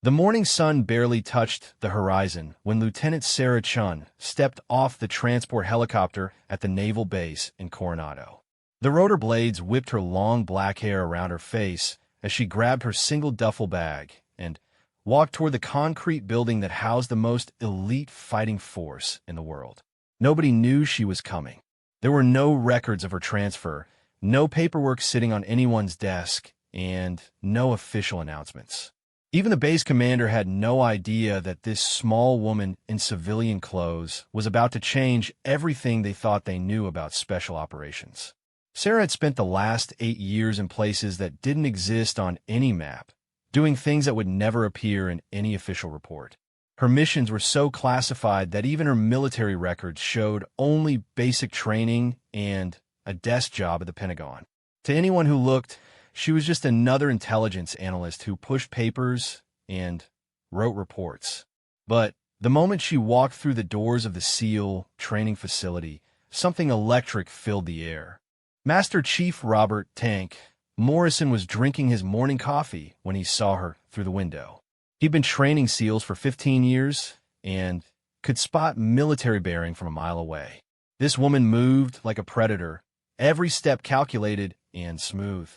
The morning sun barely touched the horizon when Lieutenant Sarah Chun stepped off the transport helicopter at the naval base in Coronado. The rotor blades whipped her long black hair around her face as she grabbed her single duffel bag and walked toward the concrete building that housed the most elite fighting force in the world. Nobody knew she was coming. There were no records of her transfer, no paperwork sitting on anyone's desk, and no official announcements. Even the base commander had no idea that this small woman in civilian clothes was about to change everything they thought they knew about special operations. Sarah had spent the last 8 years in places that didn't exist on any map, doing things that would never appear in any official report. Her missions were so classified that even her military records showed only basic training and a desk job at the Pentagon. To anyone who looked, she was just another intelligence analyst who pushed papers and wrote reports. But the moment she walked through the doors of the SEAL training facility, something electric filled the air. Master Chief Robert "Tank" Morrison was drinking his morning coffee when he saw her through the window. He'd been training SEALs for 15 years and could spot military bearing from a mile away. This woman moved like a predator, every step calculated and smooth.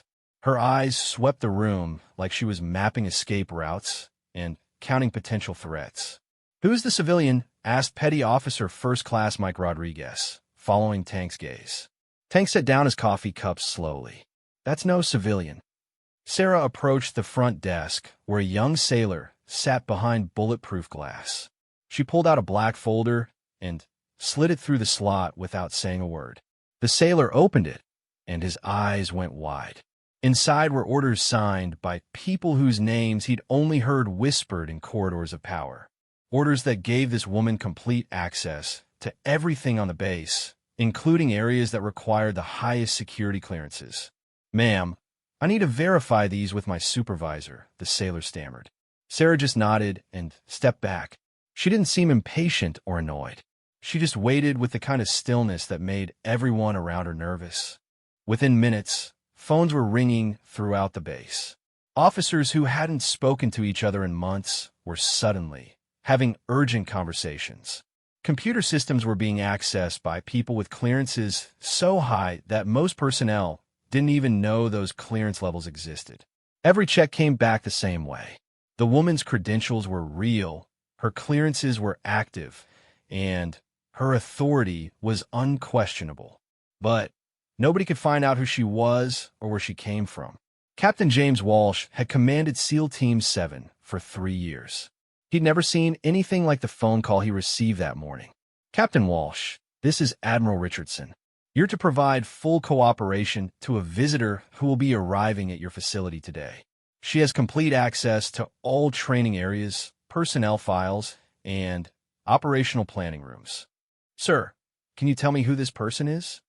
Her eyes swept the room like she was mapping escape routes and counting potential threats. "Who's the civilian?" asked Petty Officer First Class Mike Rodriguez, following Tank's gaze. Tank set down his coffee cup slowly. "That's no civilian." Sarah approached the front desk, where a young sailor sat behind bulletproof glass. She pulled out a black folder and slid it through the slot without saying a word. The sailor opened it, and his eyes went wide. Inside were orders signed by people whose names he'd only heard whispered in corridors of power. Orders that gave this woman complete access to everything on the base, including areas that required the highest security clearances. "Ma'am, I need to verify these with my supervisor," the sailor stammered. Sarah just nodded and stepped back. She didn't seem impatient or annoyed. She just waited with the kind of stillness that made everyone around her nervous. Within minutes, phones were ringing throughout the base. Officers who hadn't spoken to each other in months were suddenly having urgent conversations. Computer systems were being accessed by people with clearances so high that most personnel didn't even know those clearance levels existed. Every check came back the same way. The woman's credentials were real, her clearances were active, and her authority was unquestionable. But nobody could find out who she was or where she came from. Captain James Walsh had commanded SEAL Team 7 for 3 years. He'd never seen anything like the phone call he received that morning. "Captain Walsh, this is Admiral Richardson. You're to provide full cooperation to a visitor who will be arriving at your facility today. She has complete access to all training areas, personnel files, and operational planning rooms." "Sir, can you tell me who this person is?"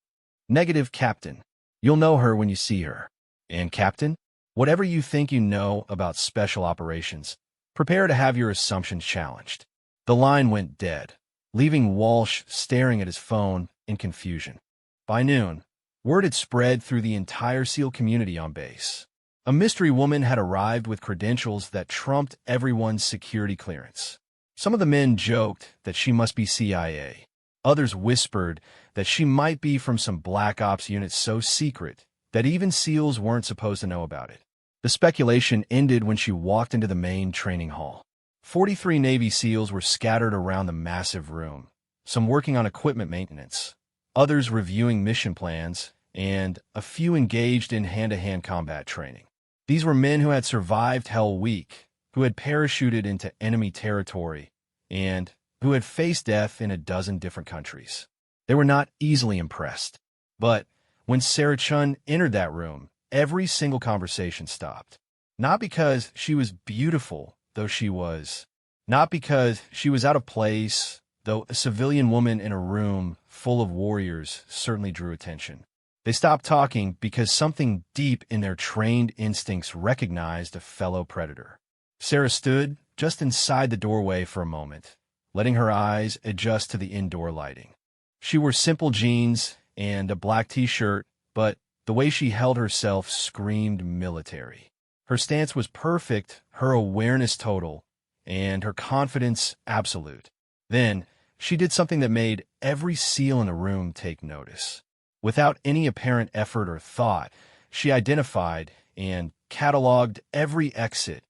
"Negative, Captain. You'll know her when you see her." "And Captain, whatever you think you know about special operations, prepare to have your assumptions challenged." The line went dead, leaving Walsh staring at his phone in confusion. By noon, word had spread through the entire SEAL community on base. A mystery woman had arrived with credentials that trumped everyone's security clearance. Some of the men joked that she must be CIA. Others whispered that she might be from some black ops unit so secret that even SEALs weren't supposed to know about it. The speculation ended when she walked into the main training hall. 43 Navy SEALs were scattered around the massive room, some working on equipment maintenance, others reviewing mission plans, and a few engaged in hand-to-hand combat training. These were men who had survived Hell Week, who had parachuted into enemy territory, and who had faced death in a dozen different countries. They were not easily impressed. But when Sarah Chun entered that room, every single conversation stopped. Not because she was beautiful, though she was. Not because she was out of place, though a civilian woman in a room full of warriors certainly drew attention. They stopped talking because something deep in their trained instincts recognized a fellow predator. Sarah stood just inside the doorway for a moment, letting her eyes adjust to the indoor lighting. She wore simple jeans and a black t-shirt, but the way she held herself screamed military. Her stance was perfect, her awareness total, and her confidence absolute. Then, she did something that made every SEAL in the room take notice. Without any apparent effort or thought, she identified and cataloged every exit,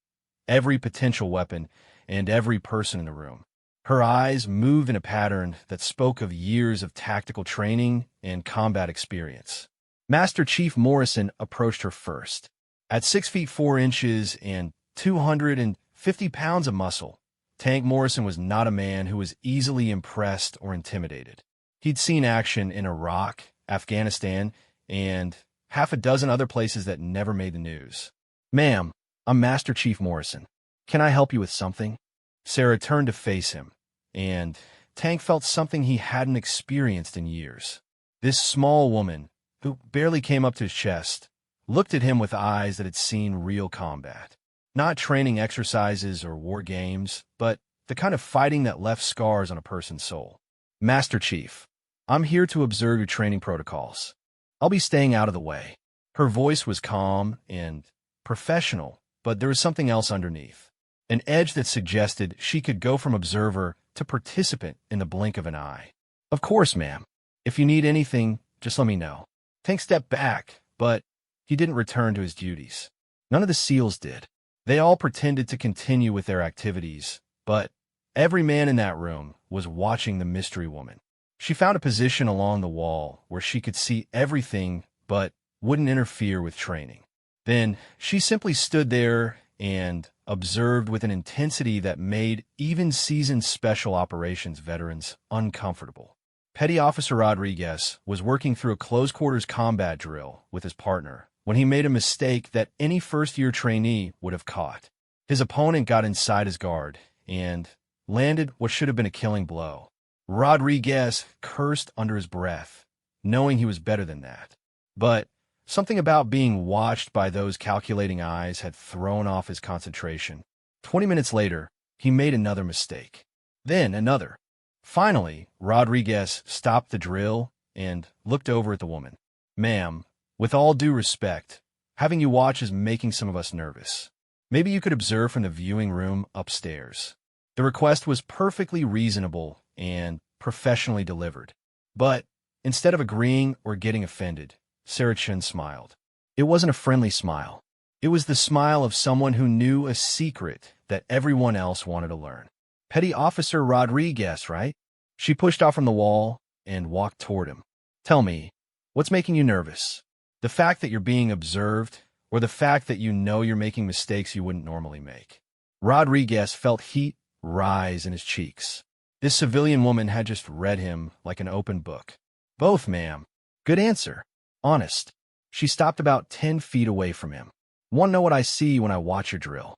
every potential weapon, and every person in the room. Her eyes moved in a pattern that spoke of years of tactical training and combat experience. Master Chief Morrison approached her first. At 6 feet 4 inches and 250 pounds of muscle, Tank Morrison was not a man who was easily impressed or intimidated. He'd seen action in Iraq, Afghanistan, and half a dozen other places that never made the news. "Ma'am, I'm Master Chief Morrison. Can I help you with something?" Sarah turned to face him, and Tank felt something he hadn't experienced in years. This small woman, who barely came up to his chest, looked at him with eyes that had seen real combat. Not training exercises or war games, but the kind of fighting that left scars on a person's soul. "Master Chief, I'm here to observe your training protocols. I'll be staying out of the way." Her voice was calm and professional, but there was something else underneath. An edge that suggested she could go from observer to participant in the blink of an eye. "Of course, ma'am. If you need anything, just let me know." Tank stepped back, but he didn't return to his duties. None of the SEALs did. They all pretended to continue with their activities, but every man in that room was watching the mystery woman. She found a position along the wall where she could see everything but wouldn't interfere with training. Then she simply stood there and observed with an intensity that made even seasoned special operations veterans uncomfortable. Petty Officer Rodriguez was working through a close-quarters combat drill with his partner when he made a mistake that any first-year trainee would have caught. His opponent got inside his guard and landed what should have been a killing blow. Rodriguez cursed under his breath, knowing he was better than that. But something about being watched by those calculating eyes had thrown off his concentration. 20 minutes later, he made another mistake. Then another. Finally, Rodriguez stopped the drill and looked over at the woman. "Ma'am, with all due respect, having you watch is making some of us nervous. Maybe you could observe from the viewing room upstairs." The request was perfectly reasonable and professionally delivered. But instead of agreeing or getting offended, Sarah Chen smiled. It wasn't a friendly smile. It was the smile of someone who knew a secret that everyone else wanted to learn. "Petty Officer Rodriguez, right?" She pushed off from the wall and walked toward him. "Tell me, what's making you nervous? The fact that you're being observed, or the fact that you know you're making mistakes you wouldn't normally make?" Rodriguez felt heat rise in his cheeks. This civilian woman had just read him like an open book. "Both, ma'am." "Good answer. Honest." She stopped about 10 feet away from him. "Want to know what I see when I watch your drill?"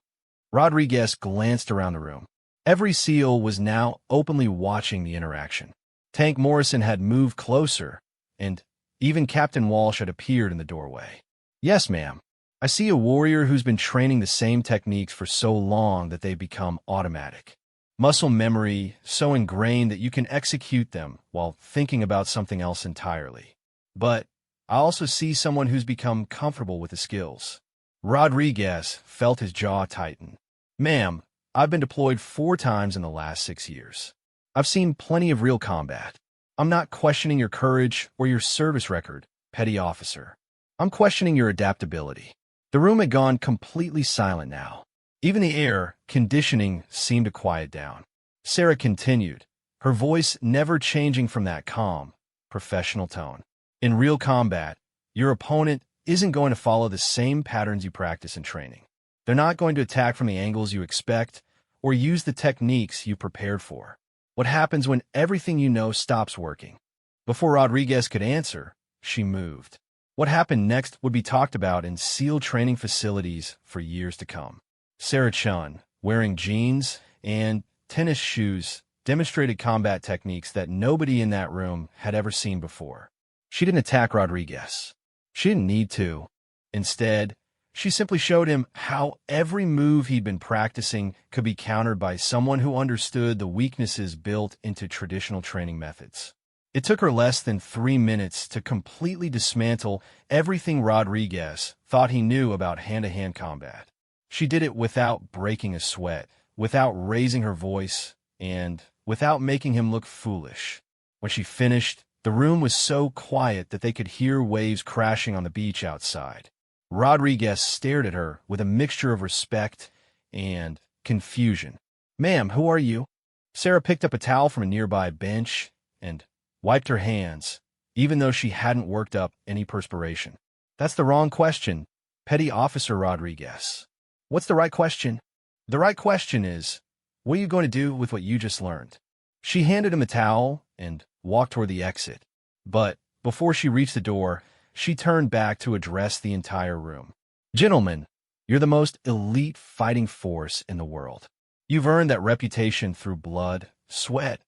Rodriguez glanced around the room. Every SEAL was now openly watching the interaction. Tank Morrison had moved closer, and even Captain Walsh had appeared in the doorway. "Yes, ma'am. I see a warrior who's been training the same techniques for so long that they've become automatic. Muscle memory so ingrained that you can execute them while thinking about something else entirely. But I also see someone who's become comfortable with the skills." Rodriguez felt his jaw tighten. "Ma'am, I've been deployed 4 times in the last 6 years. I've seen plenty of real combat. I'm not questioning your courage or your service record, Petty Officer. I'm questioning your adaptability." The room had gone completely silent now. Even the air conditioning seemed to quiet down. Sarah continued, her voice never changing from that calm, professional tone. "In real combat, your opponent isn't going to follow the same patterns you practice in training. They're not going to attack from the angles you expect or use the techniques you prepared for. What happens when everything you know stops working?" Before Rodriguez could answer, she moved. What happened next would be talked about in SEAL training facilities for years to come. Sarah Chun, wearing jeans and tennis shoes, demonstrated combat techniques that nobody in that room had ever seen before. She didn't attack Rodriguez. She didn't need to. Instead, she simply showed him how every move he'd been practicing could be countered by someone who understood the weaknesses built into traditional training methods. It took her less than 3 minutes to completely dismantle everything Rodriguez thought he knew about hand-to-hand combat. She did it without breaking a sweat, without raising her voice, and without making him look foolish. When she finished, the room was so quiet that they could hear waves crashing on the beach outside. Rodriguez stared at her with a mixture of respect and confusion. "Ma'am, who are you?" Sarah picked up a towel from a nearby bench and wiped her hands, even though she hadn't worked up any perspiration. "That's the wrong question, Petty Officer Rodriguez." "What's the right question?" "The right question is, what are you going to do with what you just learned?" She handed him a towel and walked toward the exit. But before she reached the door, she turned back to address the entire room. "Gentlemen, you're the most elite fighting force in the world. You've earned that reputation through blood, sweat,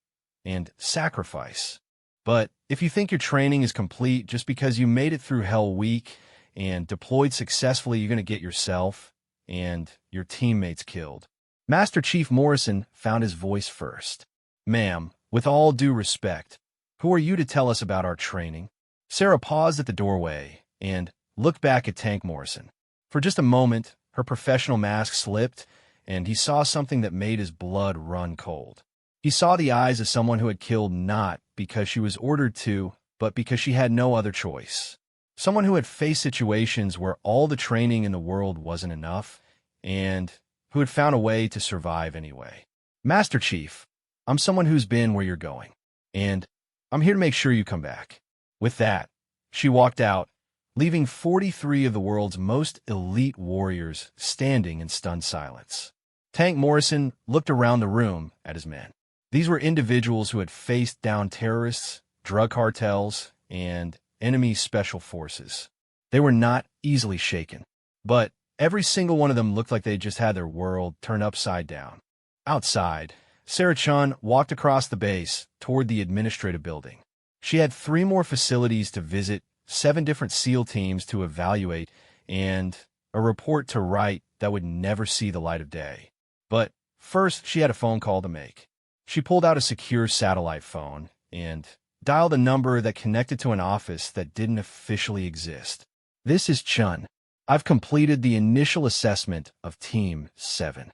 and sacrifice. But if you think your training is complete just because you made it through Hell Week and deployed successfully, you're going to get yourself and your teammates killed." Master Chief Morrison found his voice first. "Ma'am, with all due respect, who are you to tell us about our training?" Sarah paused at the doorway and looked back at Tank Morrison. For just a moment, her professional mask slipped, and he saw something that made his blood run cold. He saw the eyes of someone who had killed not because she was ordered to, but because she had no other choice. Someone who had faced situations where all the training in the world wasn't enough, and who had found a way to survive anyway. "Master Chief, I'm someone who's been where you're going, and I'm here to make sure you come back." With that, she walked out, leaving 43 of the world's most elite warriors standing in stunned silence. Tank Morrison looked around the room at his men. These were individuals who had faced down terrorists, drug cartels, and enemy special forces. They were not easily shaken, but every single one of them looked like they just had their world turned upside down. Outside, Sarah Chun walked across the base toward the administrative building. She had 3 more facilities to visit, 7 different SEAL teams to evaluate, and a report to write that would never see the light of day. But first, she had a phone call to make. She pulled out a secure satellite phone and dialed a number that connected to an office that didn't officially exist. "This is Chun. I've completed the initial assessment of Team 7.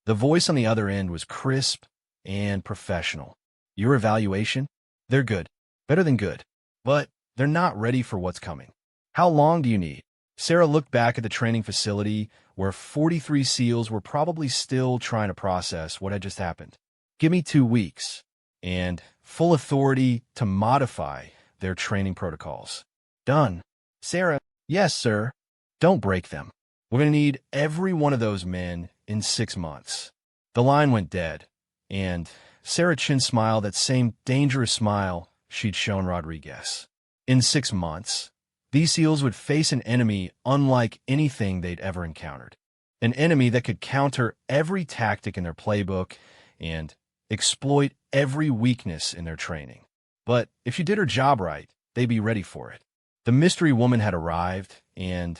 The voice on the other end was crisp and professional. "Your evaluation? They're good. Better than good. But they're not ready for what's coming. How long do you need?" Sarah looked back at the training facility where 43 SEALs were probably still trying to process what had just happened. "Give me 2 weeks and full authority to modify their training protocols." "Done." "Sarah." "Yes, sir." "Don't break them. We're going to need every one of those men in 6 months." The line went dead, and Sarah Chin smiled that same dangerous smile she'd shown Rodriguez. In 6 months, these SEALs would face an enemy unlike anything they'd ever encountered. An enemy that could counter every tactic in their playbook and exploit every weakness in their training. But if she did her job right, they'd be ready for it. The mystery woman had arrived, and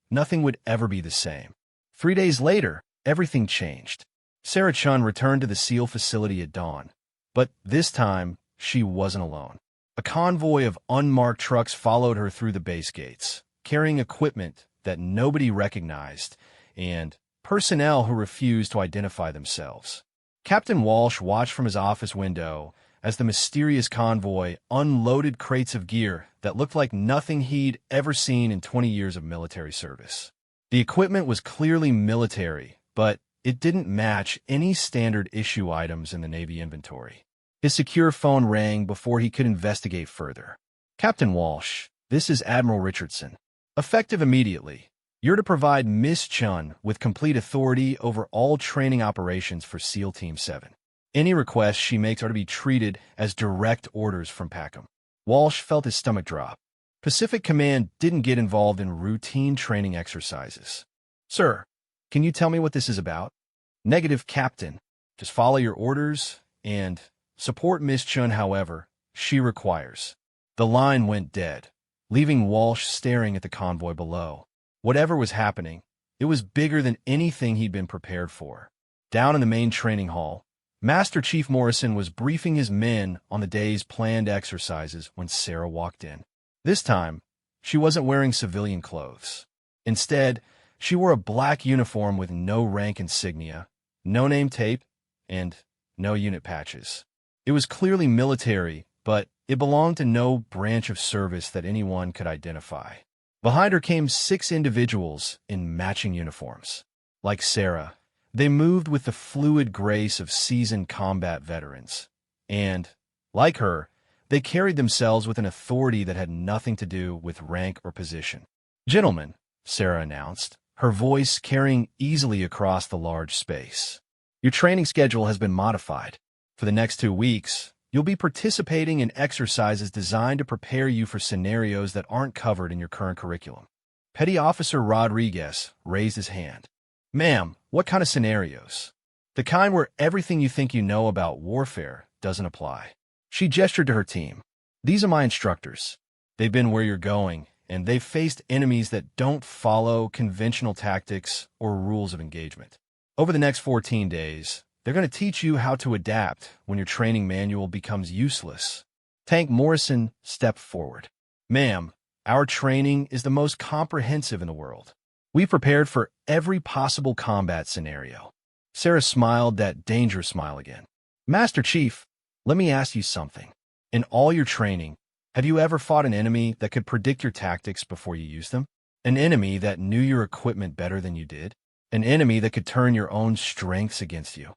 nothing would ever be the same. 3 days later, everything changed. Sarah Chun returned to the SEAL facility at dawn, but this time, she wasn't alone. A convoy of unmarked trucks followed her through the base gates, carrying equipment that nobody recognized and personnel who refused to identify themselves. Captain Walsh watched from his office window as the mysterious convoy unloaded crates of gear that looked like nothing he'd ever seen in 20 years of military service. The equipment was clearly military, but it didn't match any standard issue items in the Navy inventory. His secure phone rang before he could investigate further. "Captain Walsh, this is Admiral Richardson. Effective immediately, you're to provide Miss Chun with complete authority over all training operations for SEAL Team 7. Any requests she makes are to be treated as direct orders from Packham." Walsh felt his stomach drop. Pacific Command didn't get involved in routine training exercises. "Sir, can you tell me what this is about?" "Negative, Captain. Just follow your orders and support Miss Chun however she requires." The line went dead, leaving Walsh staring at the convoy below. Whatever was happening, it was bigger than anything he'd been prepared for. Down in the main training hall, Master Chief Morrison was briefing his men on the day's planned exercises when Sarah walked in. This time, she wasn't wearing civilian clothes. Instead, She wore a black uniform with no rank insignia, no name tape, and no unit patches. It was clearly military, but it belonged to no branch of service that anyone could identify. Behind her came 6 individuals in matching uniforms. Like Sarah, they moved with the fluid grace of seasoned combat veterans. And, like her, they carried themselves with an authority that had nothing to do with rank or position. "Gentlemen," Sarah announced, her voice carrying easily across the large space, "your training schedule has been modified. For the next 2 weeks, you'll be participating in exercises designed to prepare you for scenarios that aren't covered in your current curriculum." Petty Officer Rodriguez raised his hand. "Ma'am, what kind of scenarios?" "The kind where everything you think you know about warfare doesn't apply." She gestured to her team. "These are my instructors. They've been where you're going, and they've faced enemies that don't follow conventional tactics or rules of engagement. Over the next 14 days, they're going to teach you how to adapt when your training manual becomes useless." Tank Morrison stepped forward. "Ma'am, our training is the most comprehensive in the world. We prepared for every possible combat scenario." Sarah smiled that dangerous smile again. "Master Chief, let me ask you something. In all your training, have you ever fought an enemy that could predict your tactics before you used them? An enemy that knew your equipment better than you did? An enemy that could turn your own strengths against you?"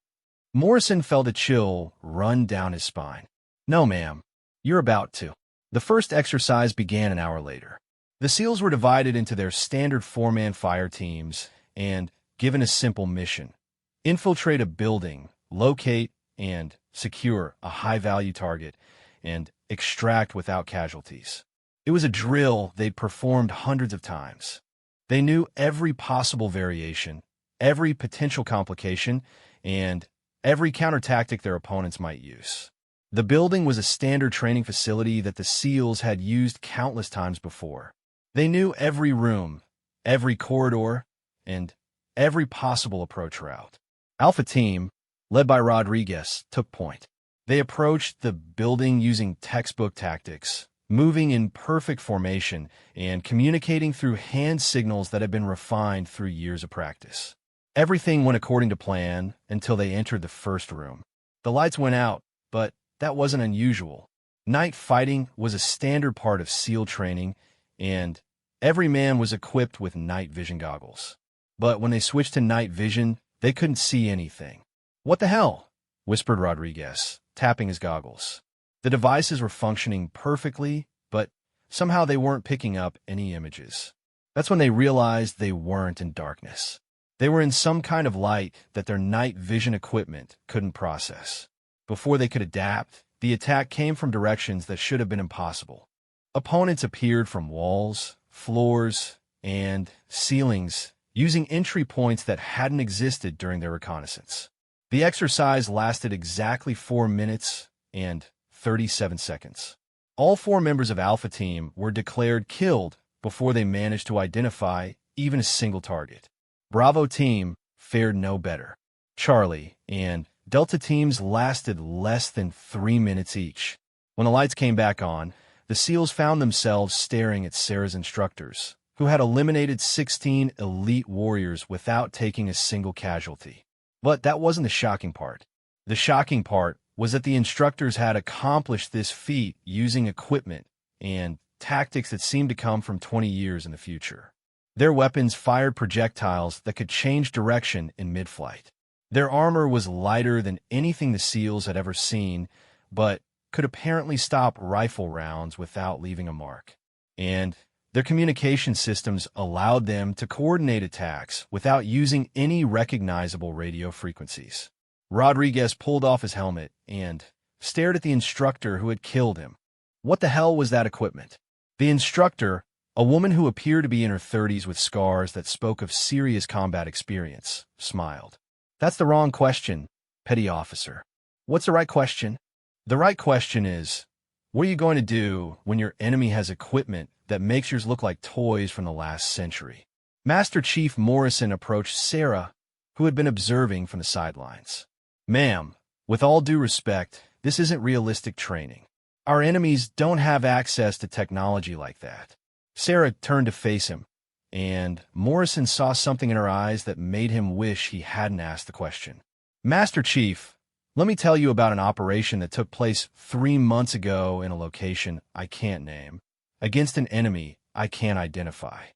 Morrison felt a chill run down his spine. "No, ma'am. You're about to." The first exercise began an hour later. The SEALs were divided into their standard 4-man fire teams and given a simple mission: infiltrate a building, locate and secure a high-value target, and extract without casualties. It was a drill they'd performed hundreds of times. They knew every possible variation, every potential complication, and every counter-tactic their opponents might use. The building was a standard training facility that the SEALs had used countless times before. They knew every room, every corridor, and every possible approach route. Alpha Team, led by Rodriguez, took point. They approached the building using textbook tactics, moving in perfect formation and communicating through hand signals that had been refined through years of practice. Everything went according to plan until they entered the first room. The lights went out, but that wasn't unusual. Night fighting was a standard part of SEAL training, and every man was equipped with night vision goggles. But when they switched to night vision, they couldn't see anything. "What the hell?" whispered Rodriguez, tapping his goggles. The devices were functioning perfectly, but somehow they weren't picking up any images. That's when they realized they weren't in darkness. They were in some kind of light that their night vision equipment couldn't process. Before they could adapt, the attack came from directions that should have been impossible. Opponents appeared from walls, floors, and ceilings, using entry points that hadn't existed during their reconnaissance. The exercise lasted exactly 4 minutes and 37 seconds. All 4 members of Alpha Team were declared killed before they managed to identify even a single target. Bravo Team fared no better. Charlie and Delta Teams lasted less than 3 minutes each. When the lights came back on, the SEALs found themselves staring at Sarah's instructors, who had eliminated 16 elite warriors without taking a single casualty. But that wasn't the shocking part. The shocking part was that the instructors had accomplished this feat using equipment and tactics that seemed to come from 20 years in the future. Their weapons fired projectiles that could change direction in mid-flight. Their armor was lighter than anything the SEALs had ever seen, but could apparently stop rifle rounds without leaving a mark. And their communication systems allowed them to coordinate attacks without using any recognizable radio frequencies. Rodriguez pulled off his helmet and stared at the instructor who had killed him. What the hell was that equipment? The instructor, a woman who appeared to be in her 30s with scars that spoke of serious combat experience, smiled. "That's the wrong question, Petty Officer." "What's the right question?" "The right question is, what are you going to do when your enemy has equipment that makes yours look like toys from the last century?" Master Chief Morrison approached Sarah, who had been observing from the sidelines. "Ma'am, with all due respect, this isn't realistic training. Our enemies don't have access to technology like that." Sarah turned to face him. and Morrison saw something in her eyes that made him wish he hadn't asked the question. "Master Chief, let me tell you about an operation that took place 3 months ago in a location I can't name, against an enemy I can't identify."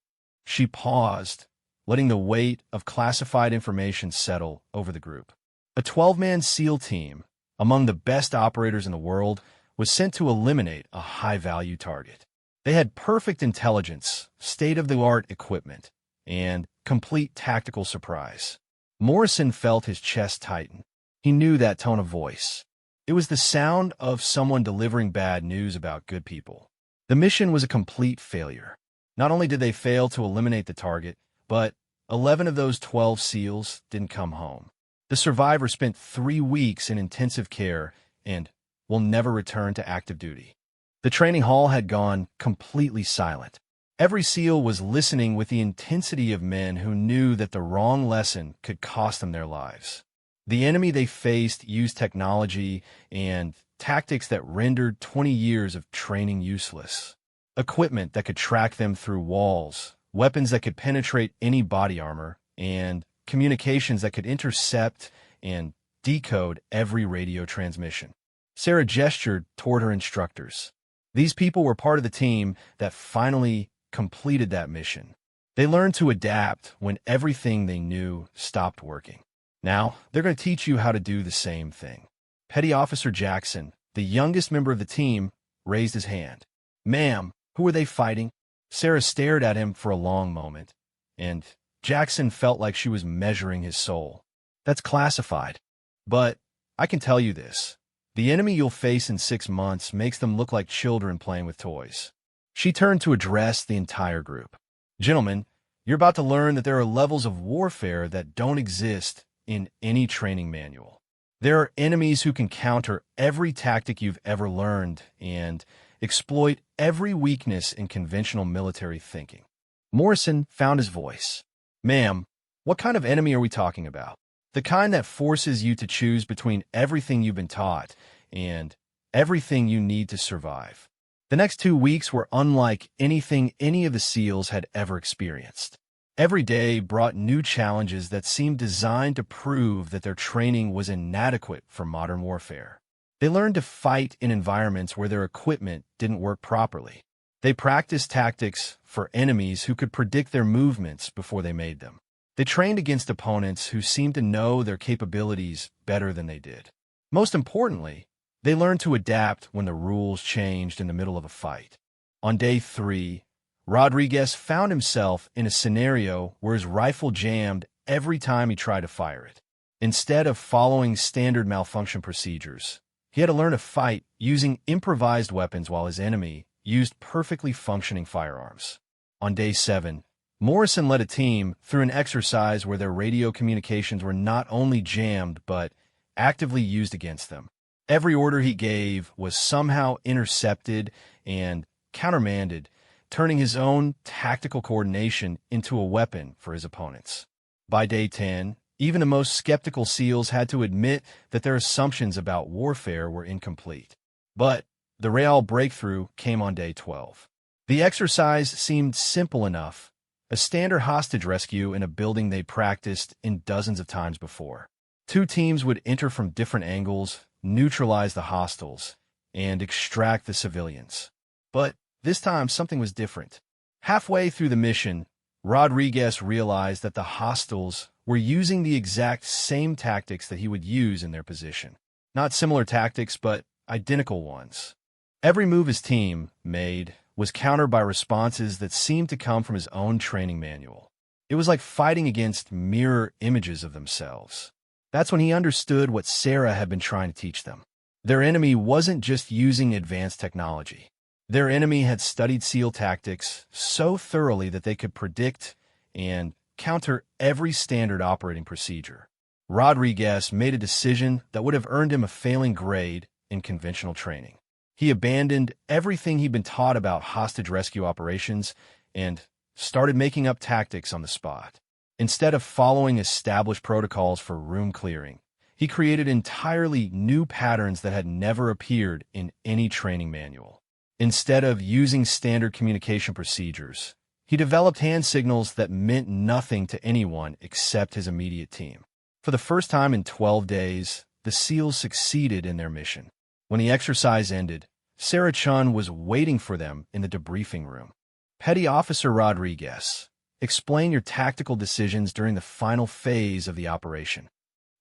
She paused, letting the weight of classified information settle over the group. A 12-man SEAL team, among the best operators in the world, was sent to eliminate a high-value target. They had perfect intelligence, state-of-the-art equipment, and complete tactical surprise. Morrison felt his chest tighten. He knew that tone of voice. It was the sound of someone delivering bad news about good people. The mission was a complete failure. Not only did they fail to eliminate the target, but 11 of those 12 SEALs didn't come home. The survivor spent 3 weeks in intensive care and will never return to active duty. The training hall had gone completely silent. Every SEAL was listening with the intensity of men who knew that the wrong lesson could cost them their lives. The enemy they faced used technology and tactics that rendered 20 years of training useless. Equipment that could track them through walls, weapons that could penetrate any body armor, and communications that could intercept and decode every radio transmission. Sarah gestured toward her instructors. These people were part of the team that finally completed that mission. They learned to adapt when everything they knew stopped working. Now, they're going to teach you how to do the same thing. Petty Officer Jackson, the youngest member of the team, raised his hand. "Ma'am, who are they fighting?" Sarah stared at him for a long moment, and Jackson felt like she was measuring his soul. "That's classified. But I can tell you this. The enemy you'll face in 6 months makes them look like children playing with toys." She turned to address the entire group. "Gentlemen, you're about to learn that there are levels of warfare that don't exist in any training manual. There are enemies who can counter every tactic you've ever learned and exploit every weakness in conventional military thinking." Morrison found his voice. "Ma'am, what kind of enemy are we talking about? The kind that forces you to choose between everything you've been taught and everything you need to survive." The next 2 weeks were unlike anything any of the SEALs had ever experienced. Every day brought new challenges that seemed designed to prove that their training was inadequate for modern warfare. They learned to fight in environments where their equipment didn't work properly. They practiced tactics for enemies who could predict their movements before they made them. They trained against opponents who seemed to know their capabilities better than they did. Most importantly, they learned to adapt when the rules changed in the middle of a fight. On day 3, Rodriguez found himself in a scenario where his rifle jammed every time he tried to fire it. Instead of following standard malfunction procedures, he had to learn to fight using improvised weapons while his enemy used perfectly functioning firearms. On day 7, Morrison led a team through an exercise where their radio communications were not only jammed but actively used against them. Every order he gave was somehow intercepted and countermanded, turning his own tactical coordination into a weapon for his opponents. By day 10, even the most skeptical SEALs had to admit that their assumptions about warfare were incomplete. But the real breakthrough came on day 12. The exercise seemed simple enough, a standard hostage rescue in a building they practiced in dozens of times before. 2 teams would enter from different angles, neutralize the hostiles, and extract the civilians. But this time, something was different. Halfway through the mission, Rodriguez realized that the hostiles were using the exact same tactics that he would use in their position. Not similar tactics, but identical ones. Every move his team made was countered by responses that seemed to come from his own training manual. It was like fighting against mirror images of themselves. That's when he understood what Sarah had been trying to teach them. Their enemy wasn't just using advanced technology. Their enemy had studied SEAL tactics so thoroughly that they could predict and counter every standard operating procedure. Rodriguez made a decision that would have earned him a failing grade in conventional training. He abandoned everything he'd been taught about hostage rescue operations and started making up tactics on the spot. Instead of following established protocols for room clearing, he created entirely new patterns that had never appeared in any training manual. Instead of using standard communication procedures, He developed hand signals that meant nothing to anyone except his immediate team. For the first time in 12 days, the SEALs succeeded in their mission. When the exercise ended, Sarah Chun was waiting for them in the debriefing room. Petty Officer Rodriguez, explain your tactical decisions during the final phase of the operation.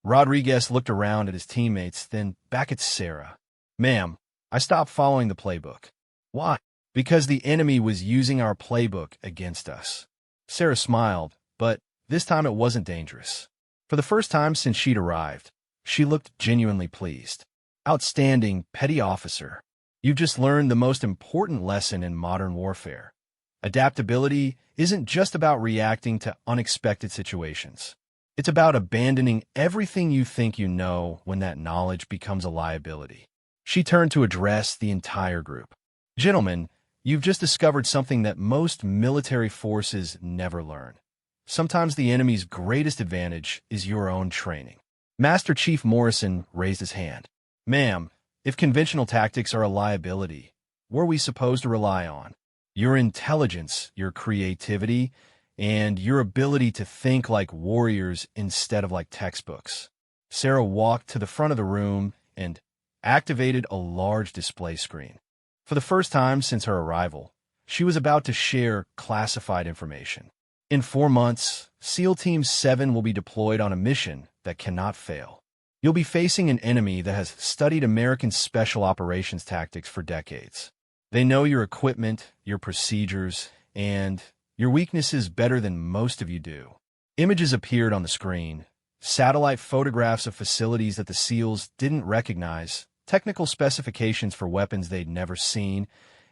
Rodriguez looked around at his teammates, then back at Sarah. Ma'am, I stopped following the playbook. Why? Because the enemy was using our playbook against us. Sarah smiled, but this time it wasn't dangerous. For the first time since she'd arrived, she looked genuinely pleased. Outstanding, Petty Officer. You've just learned the most important lesson in modern warfare. Adaptability isn't just about reacting to unexpected situations. It's about abandoning everything you think you know when that knowledge becomes a liability. She turned to address the entire group. Gentlemen, you've just discovered something that most military forces never learn. Sometimes the enemy's greatest advantage is your own training. Master Chief Morrison raised his hand. Ma'am, if conventional tactics are a liability, what are we supposed to rely on? Your intelligence, your creativity, and your ability to think like warriors instead of like textbooks. Sarah walked to the front of the room and activated a large display screen. For the first time since her arrival, she was about to share classified information. In 4 months, SEAL Team 7 will be deployed on a mission that cannot fail. You'll be facing an enemy that has studied American special operations tactics for decades. They know your equipment, your procedures, and your weaknesses better than most of you do. Images appeared on the screen, satellite photographs of facilities that the SEALs didn't recognize, technical specifications for weapons they'd never seen,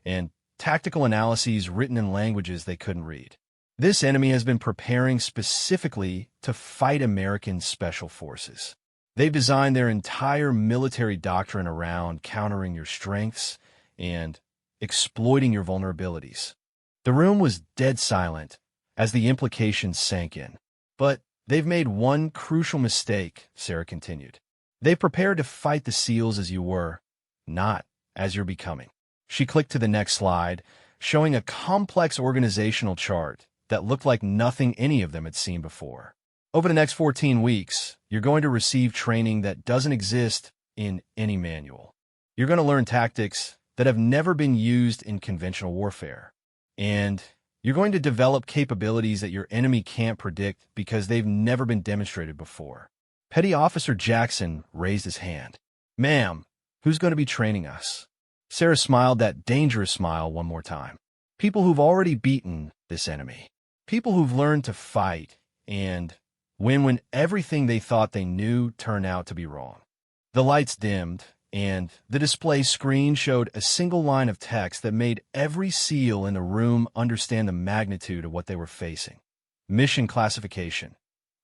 and tactical analyses written in languages they couldn't read. This enemy has been preparing specifically to fight American special forces. They've designed their entire military doctrine around countering your strengths and exploiting your vulnerabilities. The room was dead silent as the implications sank in. But they've made one crucial mistake, Sarah continued. They prepared to fight the SEALs as you were, not as you're becoming. She clicked to the next slide, showing a complex organizational chart that looked like nothing any of them had seen before. Over the next 14 weeks, you're going to receive training that doesn't exist in any manual. You're going to learn tactics that have never been used in conventional warfare. And you're going to develop capabilities that your enemy can't predict because they've never been demonstrated before. Petty Officer Jackson raised his hand. Ma'am, who's going to be training us? Sarah smiled that dangerous smile one more time. People who've already beaten this enemy. People who've learned to fight and win when everything they thought they knew turned out to be wrong. The lights dimmed, and the display screen showed a single line of text that made every SEAL in the room understand the magnitude of what they were facing. Mission classification.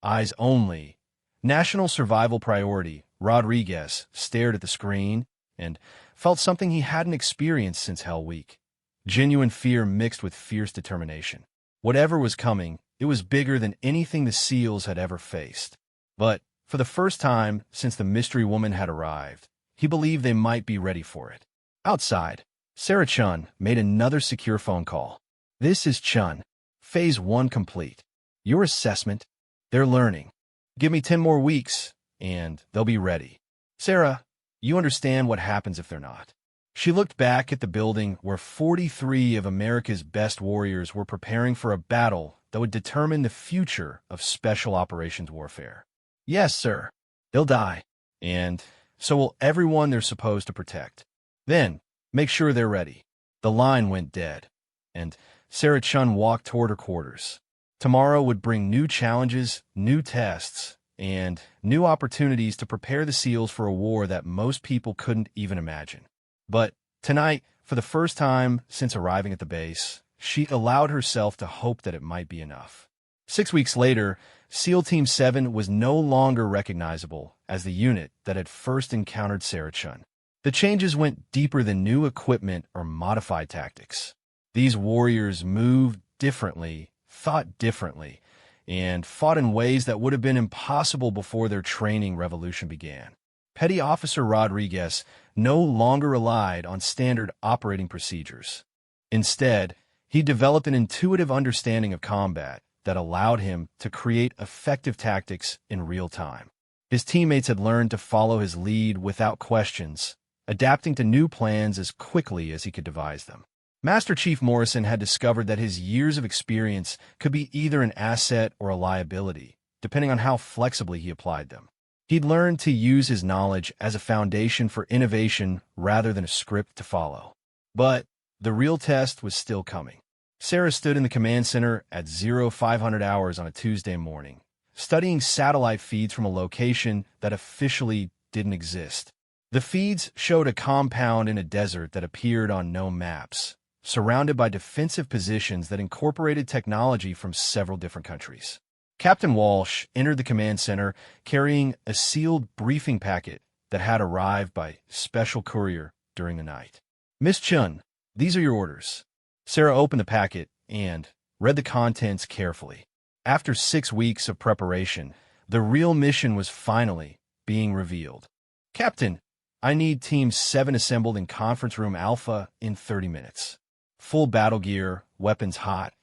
Eyes only. National survival priority. Rodriguez stared at the screen and felt something he hadn't experienced since Hell Week. Genuine fear mixed with fierce determination. Whatever was coming, it was bigger than anything the SEALs had ever faced. But for the first time since the mystery woman had arrived, he believed they might be ready for it. Outside, Sarah Chun made another secure phone call. This is Chun. Phase 1 complete. Your assessment? They're learning. Give me 10 more weeks, and they'll be ready. Sarah, you understand what happens if they're not. She looked back at the building where 43 of America's best warriors were preparing for a battle that would determine the future of special operations warfare. Yes, sir. They'll die. And so will everyone they're supposed to protect. Then, make sure they're ready. The line went dead, and Sarah Chun walked toward her quarters. Tomorrow would bring new challenges, new tests, and new opportunities to prepare the SEALs for a war that most people couldn't even imagine. But tonight, for the first time since arriving at the base, she allowed herself to hope that it might be enough. 6 weeks later, SEAL Team 7 was no longer recognizable as the unit that had first encountered Sarah Chun. The changes went deeper than new equipment or modified tactics. These warriors moved differently, thought differently, and fought in ways that would have been impossible before their training revolution began. Petty Officer Rodriguez no longer relied on standard operating procedures. Instead, He developed an intuitive understanding of combat that allowed him to create effective tactics in real time. His teammates had learned to follow his lead without questions, adapting to new plans as quickly as he could devise them. Master Chief Morrison had discovered that his years of experience could be either an asset or a liability, depending on how flexibly he applied them. He'd learned to use his knowledge as a foundation for innovation rather than a script to follow. But the real test was still coming. Sarah stood in the command center at 0500 hours on a Tuesday morning, studying satellite feeds from a location that officially didn't exist. The feeds showed a compound in a desert that appeared on no maps, surrounded by defensive positions that incorporated technology from several different countries. Captain Walsh entered the command center carrying a sealed briefing packet that had arrived by special courier during the night. "Miss Chun, these are your orders." Sarah opened the packet and read the contents carefully. After 6 weeks of preparation, the real mission was finally being revealed. "Captain, I need Team 7 assembled in Conference Room Alpha in 30 minutes. Full battle gear, weapons hot,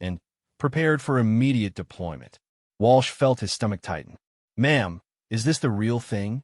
and prepared for immediate deployment." Walsh felt his stomach tighten. "Ma'am, is this the real thing?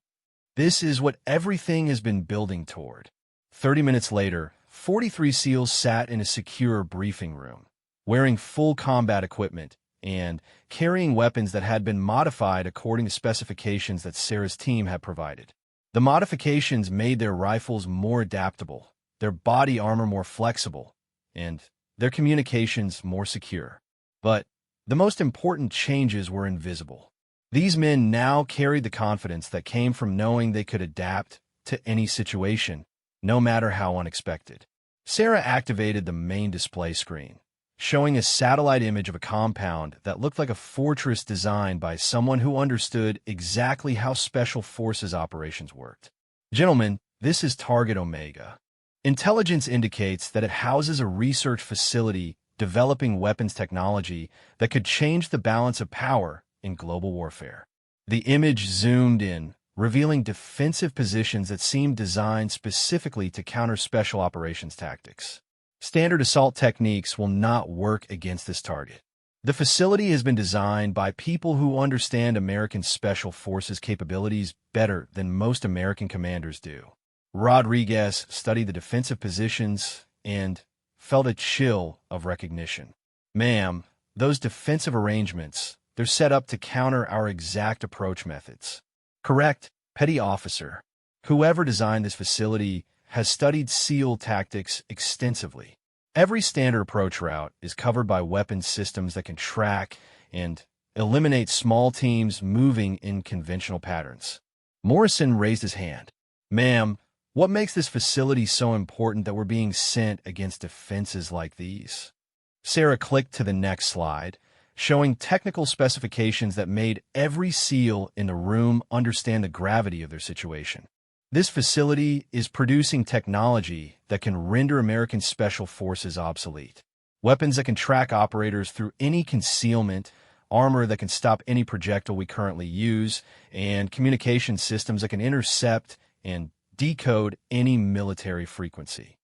This is what everything has been building toward." 30 minutes later, 43 SEALs sat in a secure briefing room, wearing full combat equipment and carrying weapons that had been modified according to specifications that Sarah's team had provided. The modifications made their rifles more adaptable, their body armor more flexible, and their communications more secure. But the most important changes were invisible. These men now carried the confidence that came from knowing they could adapt to any situation, no matter how unexpected. Sarah activated the main display screen, showing a satellite image of a compound that looked like a fortress designed by someone who understood exactly how Special Forces operations worked. "Gentlemen, this is Target Omega. Intelligence indicates that it houses a research facility developing weapons technology that could change the balance of power in global warfare." The image zoomed in, revealing defensive positions that seemed designed specifically to counter special operations tactics. Standard assault techniques will not work against this target. The facility has been designed by people who understand American Special Forces capabilities better than most American commanders do. Rodriguez studied the defensive positions and felt a chill of recognition. "Ma'am, those defensive arrangements, they're set up to counter our exact approach methods." "Correct, Petty Officer. Whoever designed this facility has studied SEAL tactics extensively. Every standard approach route is covered by weapons systems that can track and eliminate small teams moving in conventional patterns." Morrison raised his hand. "Ma'am, what makes this facility so important that we're being sent against defenses like these?" Sarah clicked to the next slide, showing technical specifications that made every SEAL in the room understand the gravity of their situation. "This facility is producing technology that can render American Special Forces obsolete. Weapons that can track operators through any concealment, armor that can stop any projectile we currently use, and communication systems that can intercept and decode any military frequency."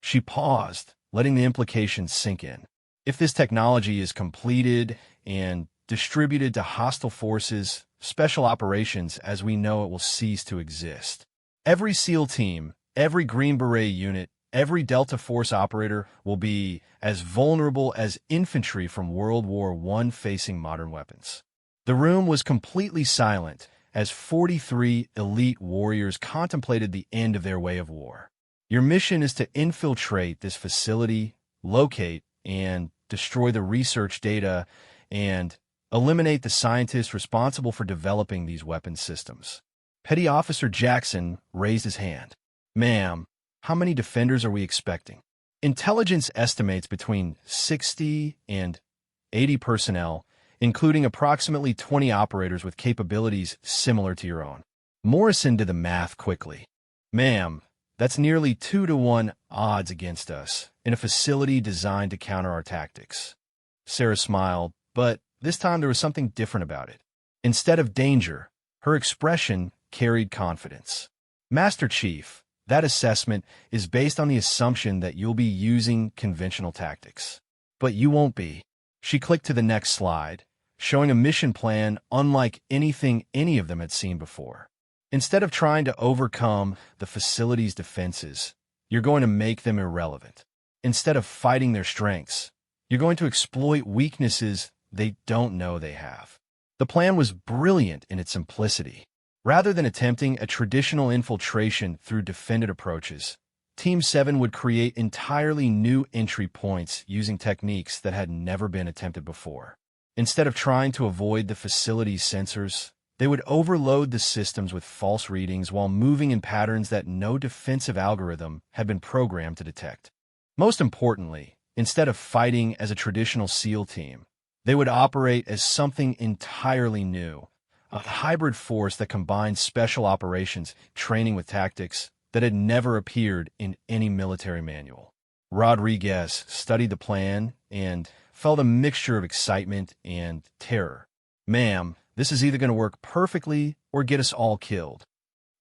She paused, letting the implications sink in. If this technology is completed and distributed to hostile forces, special operations as we know it will cease to exist. Every SEAL team, every Green Beret unit, every Delta Force operator will be as vulnerable as infantry from World War I facing modern weapons. The room was completely silent as 43 elite warriors contemplated the end of their way of war. "Your mission is to infiltrate this facility, locate and destroy the research data, and eliminate the scientists responsible for developing these weapons systems." Petty Officer Jackson raised his hand. "Ma'am, how many defenders are we expecting?" "Intelligence estimates between 60 and 80 personnel, including approximately 20 operators with capabilities similar to your own." Morrison did the math quickly. "Ma'am, that's nearly 2-to-1 odds against us in a facility designed to counter our tactics." Sarah smiled, but this time there was something different about it. Instead of danger, her expression carried confidence. "Master Chief, That assessment is based on the assumption that you'll be using conventional tactics. But you won't be. She clicked to the next slide, showing a mission plan unlike anything any of them had seen before. Instead of trying to overcome the facility's defenses, you're going to make them irrelevant. Instead of fighting their strengths, you're going to exploit weaknesses they don't know they have. The plan was brilliant in its simplicity. Rather than attempting a traditional infiltration through defended approaches, Team 7 would create entirely new entry points using techniques that had never been attempted before. Instead of trying to avoid the facility's sensors, they would overload the systems with false readings while moving in patterns that no defensive algorithm had been programmed to detect. Most importantly, instead of fighting as a traditional SEAL team, they would operate as something entirely new, a hybrid force that combined special operations training with tactics that had never appeared in any military manual. Rodriguez studied the plan and felt a mixture of excitement and terror. "Ma'am, this is either going to work perfectly or get us all killed."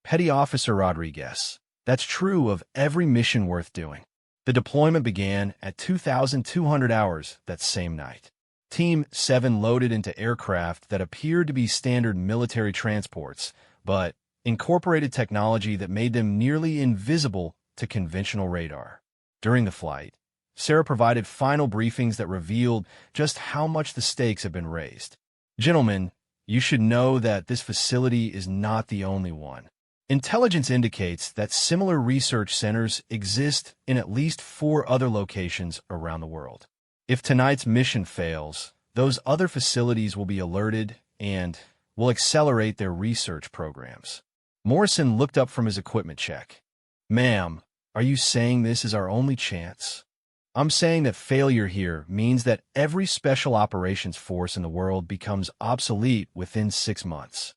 Petty Officer Rodriguez. That's true of every mission worth doing. The deployment began at 2,200 hours that same night. Team 7 loaded into aircraft that appeared to be standard military transports, but incorporated technology that made them nearly invisible to conventional radar. During the flight, Sarah provided final briefings that revealed just how much the stakes had been raised. "Gentlemen, you should know that this facility is not the only one. Intelligence indicates that similar research centers exist in at least 4 other locations around the world. If tonight's mission fails, those other facilities will be alerted and will accelerate their research programs." Morrison looked up from his equipment check. "Ma'am, are you saying this is our only chance?" "I'm saying that failure here means that every special operations force in the world becomes obsolete within 6 months."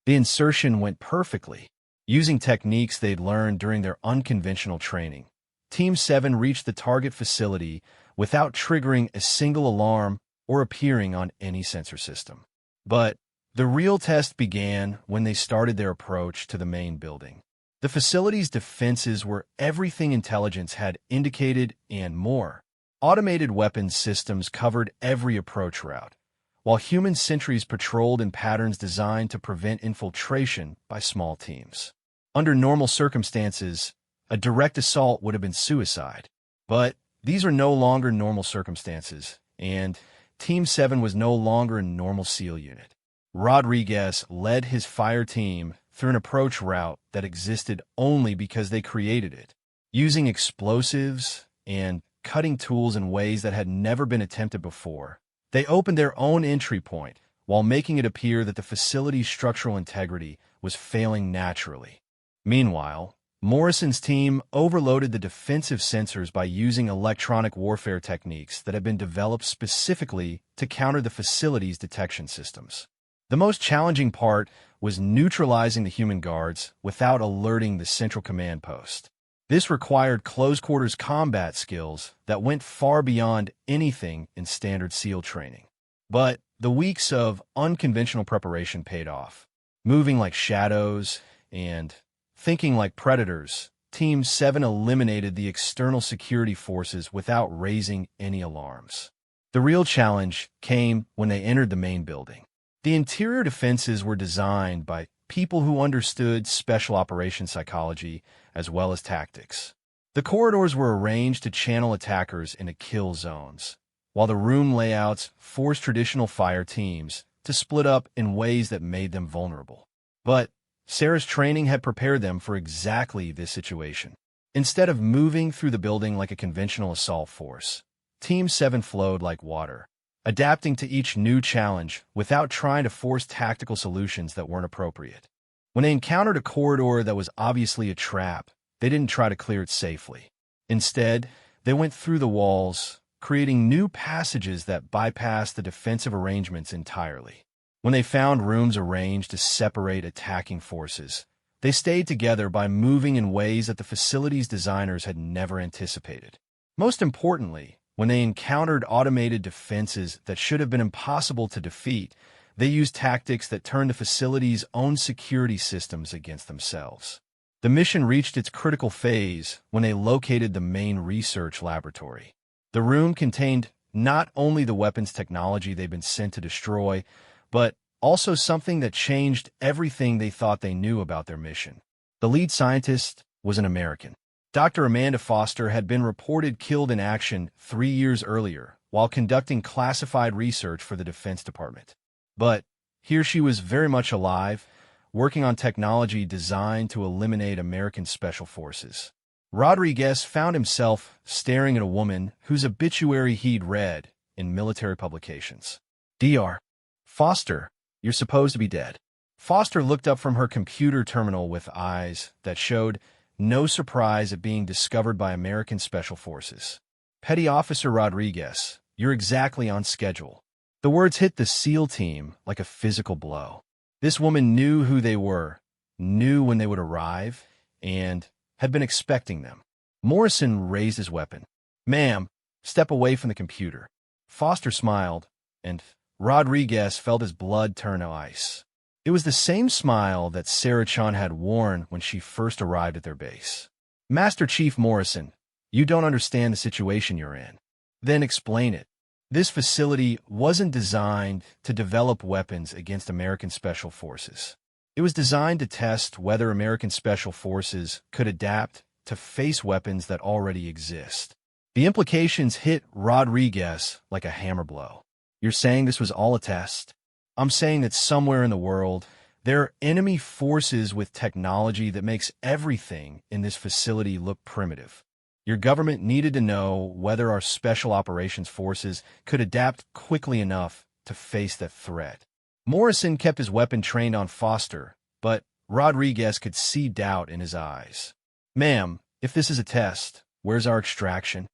The insertion went perfectly. Using techniques they'd learned during their unconventional training, Team 7 reached the target facility without triggering a single alarm or appearing on any sensor system. But the real test began when they started their approach to the main building. The facility's defenses were everything intelligence had indicated and more. Automated weapons systems covered every approach route, while human sentries patrolled in patterns designed to prevent infiltration by small teams. Under normal circumstances, a direct assault would have been suicide. But these are no longer normal circumstances, and Team 7 was no longer a normal SEAL unit. Rodriguez led his fire team through an approach route that existed only because they created it. Using explosives and cutting tools in ways that had never been attempted before, they opened their own entry point while making it appear that the facility's structural integrity was failing naturally. Meanwhile, Morrison's team overloaded the defensive sensors by using electronic warfare techniques that had been developed specifically to counter the facility's detection systems. The most challenging part was neutralizing the human guards without alerting the central command post. This required close-quarters combat skills that went far beyond anything in standard SEAL training. But the weeks of unconventional preparation paid off. Moving like shadows and thinking like predators, Team 7 eliminated the external security forces without raising any alarms. The real challenge came when they entered the main building. The interior defenses were designed by people who understood special operations psychology as well as tactics. The corridors were arranged to channel attackers into kill zones, while the room layouts forced traditional fire teams to split up in ways that made them vulnerable. But Sarah's training had prepared them for exactly this situation. Instead of moving through the building like a conventional assault force, Team 7 flowed like water, adapting to each new challenge without trying to force tactical solutions that weren't appropriate. When they encountered a corridor that was obviously a trap, they didn't try to clear it safely. Instead, they went through the walls, creating new passages that bypassed the defensive arrangements entirely. When they found rooms arranged to separate attacking forces, they stayed together by moving in ways that the facility's designers had never anticipated. Most importantly, when they encountered automated defenses that should have been impossible to defeat, they used tactics that turned the facility's own security systems against themselves. The mission reached its critical phase when they located the main research laboratory. The room contained not only the weapons technology they'd been sent to destroy, but also something that changed everything they thought they knew about their mission. The lead scientist was an American. Dr. Amanda Foster had been reported killed in action 3 years earlier while conducting classified research for the Defense Department. But here she was very much alive, working on technology designed to eliminate American Special Forces. Rodriguez found himself staring at a woman whose obituary he'd read in military publications. Dr. Foster, you're supposed to be dead. Foster looked up from her computer terminal with eyes that showed no surprise at being discovered by American Special Forces. Petty Officer Rodriguez, you're exactly on schedule. The words hit the SEAL team like a physical blow. This woman knew who they were, knew when they would arrive, and had been expecting them. Morrison raised his weapon. Ma'am, step away from the computer. Foster smiled, and Rodriguez felt his blood turn to ice. It was the same smile that Sarah Chun had worn when she first arrived at their base. Master Chief Morrison, you don't understand the situation you're in. Then explain it. This facility wasn't designed to develop weapons against American Special Forces. It was designed to test whether American Special Forces could adapt to face weapons that already exist. The implications hit Rodriguez like a hammer blow. You're saying this was all a test? I'm saying that somewhere in the world, there are enemy forces with technology that makes everything in this facility look primitive. Your government needed to know whether our Special Operations Forces could adapt quickly enough to face that threat. Morrison kept his weapon trained on Foster, but Rodriguez could see doubt in his eyes. Ma'am, if this is a test, where's our extraction?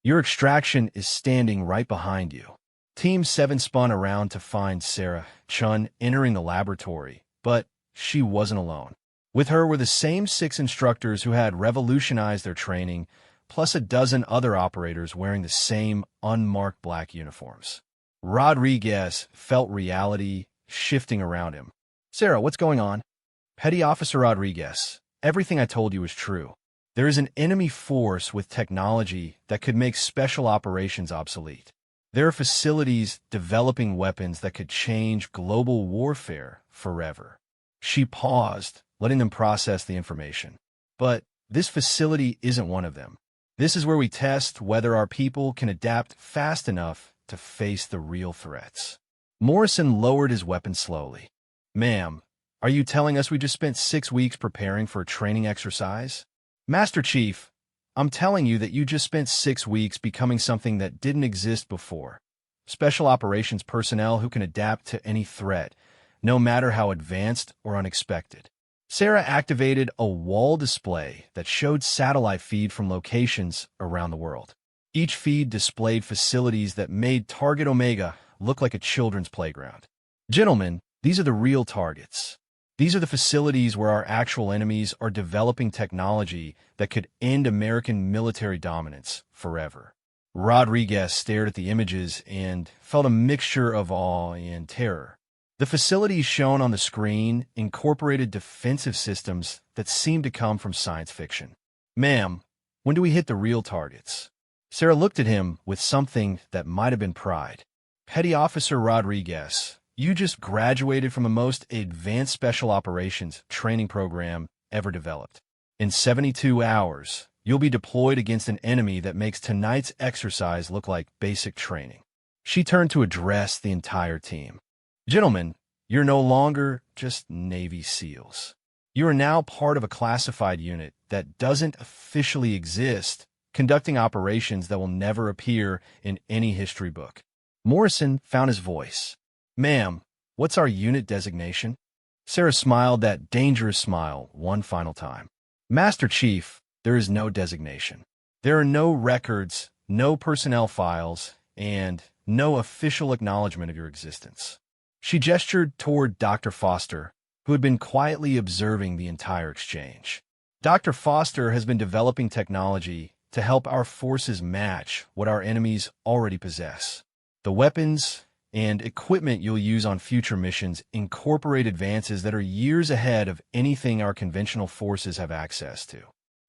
Your extraction is standing right behind you. Team 7 spun around to find Sarah Chun entering the laboratory, but she wasn't alone. With her were the same 6 instructors who had revolutionized their training, plus a dozen other operators wearing the same unmarked black uniforms. Rodriguez felt reality shifting around him. Sarah, what's going on? Petty Officer Rodriguez, everything I told you is true. There is an enemy force with technology that could make special operations obsolete. There are facilities developing weapons that could change global warfare forever. She paused, letting them process the information. But this facility isn't one of them. This is where we test whether our people can adapt fast enough to face the real threats. Morrison lowered his weapon slowly. Ma'am, are you telling us we just spent 6 weeks preparing for a training exercise? Master Chief, I'm telling you that you just spent 6 weeks becoming something that didn't exist before. Special operations personnel who can adapt to any threat, no matter how advanced or unexpected. Sarah activated a wall display that showed satellite feed from locations around the world. Each feed displayed facilities that made Target Omega look like a children's playground. Gentlemen, these are the real targets. These are the facilities where our actual enemies are developing technology that could end American military dominance forever. Rodriguez stared at the images and felt a mixture of awe and terror. The facilities shown on the screen incorporated defensive systems that seemed to come from science fiction. Ma'am, when do we hit the real targets? Sarah looked at him with something that might have been pride. Petty Officer Rodriguez, you just graduated from the most advanced special operations training program ever developed. In 72 hours, you'll be deployed against an enemy that makes tonight's exercise look like basic training. She turned to address the entire team. Gentlemen, you're no longer just Navy SEALs. You are now part of a classified unit that doesn't officially exist, conducting operations that will never appear in any history book. Morrison found his voice. Ma'am, what's our unit designation? Sarah smiled that dangerous smile one final time. Master Chief, there is no designation. There are no records, no personnel files, and no official acknowledgement of your existence. She gestured toward Dr. Foster, who had been quietly observing the entire exchange. Dr. Foster has been developing technology to help our forces match what our enemies already possess. The weapons and equipment you'll use on future missions incorporate advances that are years ahead of anything our conventional forces have access to.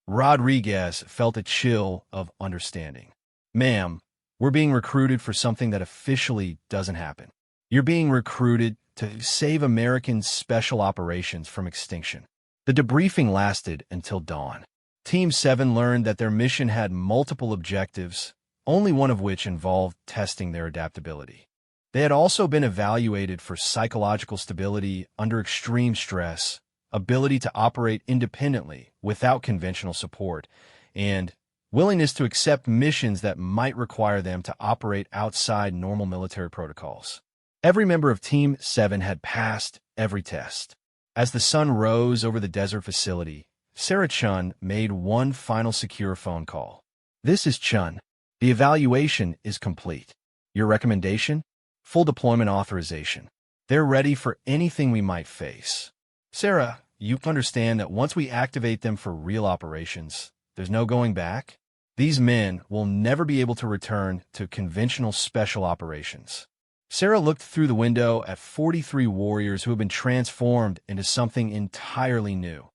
Rodriguez felt a chill of understanding. Ma'am, we're being recruited for something that officially doesn't happen. You're being recruited to save American special operations from extinction. The debriefing lasted until dawn. Team 7 learned that their mission had multiple objectives, only one of which involved testing their adaptability. They had also been evaluated for psychological stability under extreme stress, ability to operate independently without conventional support, and willingness to accept missions that might require them to operate outside normal military protocols. Every member of Team 7 had passed every test. As the sun rose over the desert facility, Sarah Chun made one final secure phone call. "This is Chun. The evaluation is complete. Your recommendation? Full deployment authorization. They're ready for anything we might face. Sarah, you understand that once we activate them for real operations, there's no going back? These men will never be able to return to conventional special operations." Sarah looked through the window at 43 warriors who had been transformed into something entirely new.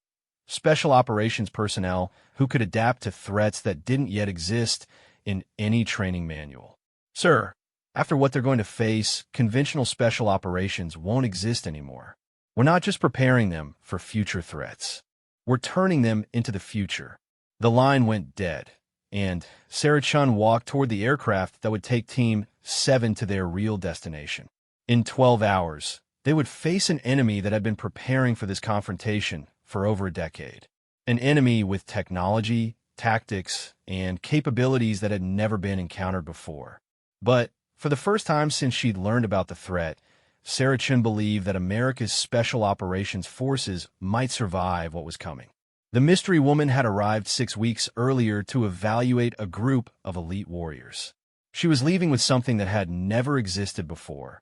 Special operations personnel who could adapt to threats that didn't yet exist in any training manual. "Sir, after what they're going to face, conventional special operations won't exist anymore. We're not just preparing them for future threats. We're turning them into the future." The line went dead, and Sarah Chun walked toward the aircraft that would take Team 7 to their real destination. In 12 hours, they would face an enemy that had been preparing for this confrontation for over a decade. An enemy with technology, tactics, and capabilities that had never been encountered before. But for the first time since she'd learned about the threat, Sarah Chun believed that America's Special Operations Forces might survive what was coming. The mystery woman had arrived 6 weeks earlier to evaluate a group of elite warriors. She was leaving with something that had never existed before,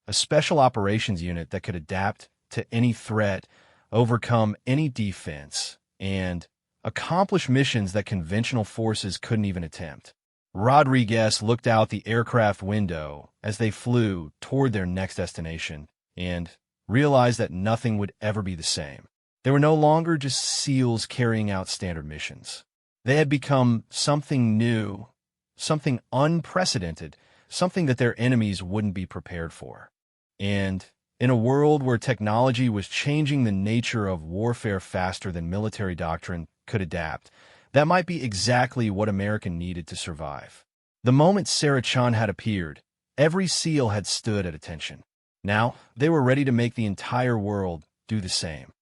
a special operations unit that could adapt to any threat, overcome any defense, and accomplish missions that conventional forces couldn't even attempt. Rodriguez looked out the aircraft window as they flew toward their next destination and realized that nothing would ever be the same. They were no longer just SEALs carrying out standard missions. They had become something new, something unprecedented, something that their enemies wouldn't be prepared for. And in a world where technology was changing the nature of warfare faster than military doctrine could adapt, that might be exactly what America needed to survive. The moment Sarah Chun had appeared, every SEAL had stood at attention. Now, they were ready to make the entire world do the same.